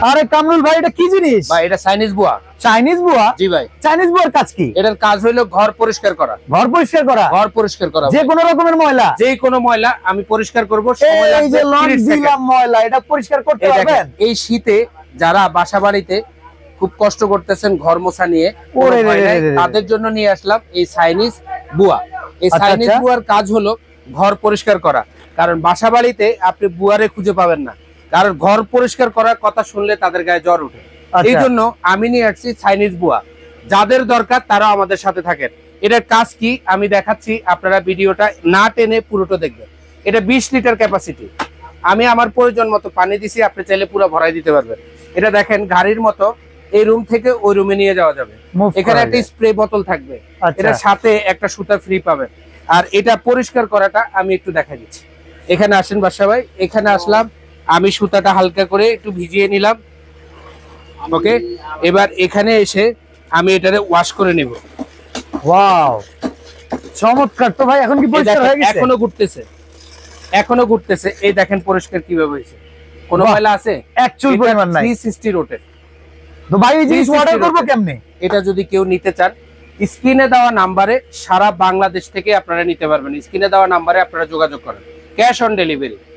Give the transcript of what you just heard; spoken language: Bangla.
আরে কামরুল ভাই, এটা কি জিনিস ভাই এটা চাইনিজ বুয়া। চাইনিজ বুয়া? জি ভাই। চাইনিজ বুয়ার কাজ কি? এটার কাজ হলো ঘর পরিষ্কার করা। ঘর পরিষ্কার করা? ঘর পরিষ্কার করা, যে কোনো রকমের ময়লা? যে কোনো ময়লা আমি পরিষ্কার করব। এই যে লক দিলাম ময়লা, এটা পরিষ্কার করতে পারবেন? এই শীতে যারা বাসাবাড়িতে খুব কষ্ট করতেছেন ঘর মোছা নিয়ে, তাদের জন্য নিয়ে আসলাম এই চাইনিজ বুয়া। এই চাইনিজ বুয়ার কাজ হলো ঘর পরিষ্কার করা। কারণ বাসাবাড়িতে আপনি বুয়ারে খুঁজে পাবেন না, কারণ ঘর পরিষ্কার করার কথা শুনলে তাদের গায়ে জ্বর উঠে। এই জন্য আমি নিয়ে আসছি চাইনিজ বুয়া। যাদের দরকার তারা আমাদের সাথে থাকেন। এটার কাজ কি আমি দেখাচ্ছি, আপনারা ভিডিওটা না টেনে পুরোটা দেখবেন। এটা 20 লিটার ক্যাপাসিটি। আমি আমার প্রয়োজন মতো পানি দিছি, আপনি চাইলে পুরো ভরাই দিতে পারবেন। এটা দেখেন গাড়ির মতো, এই রুম থেকে ওই রুমে নিয়ে যাওয়া যাবে। এখানে একটা স্প্রে বোতল থাকবে, এটার সাথে একটা সুতা ফ্রি পাবেন। আর এটা পরিষ্কার করাটা আমি একটু দেখা দিচ্ছি। এখানে আসেন বাসা ভাই, এখানে আসলাম, আমি সুতাটা হালকা করে একটু ভিজিয়ে নিলাম। ওকে, এবার এখানে এসে আমি এটারে ওয়াশ করে নেব। ওয়াও, চমৎকার তো ভাই। এখন কি পরিষ্কার হয়ে গেছে? এখনো ঘুরতেছে, এখনো ঘুরতেছে। এই দেখেন পরিষ্কার কিভাবে হয়েছে, কোনো ময়লা আছে? অ্যাকচুয়াল পরিমাণ নাই। 360 রোটেট। তো ভাই এই জিনিস অর্ডার করব কেমনে? এটা যদি কেউ নিতে চান, স্ক্রিনে দেওয়া নাম্বারে সারা বাংলাদেশ থেকে আপনারা নিতে পারবেন। স্ক্রিনে দেওয়া নাম্বারে আপনারা যোগাযোগ করেন, ক্যাশ অন ডেলিভারি।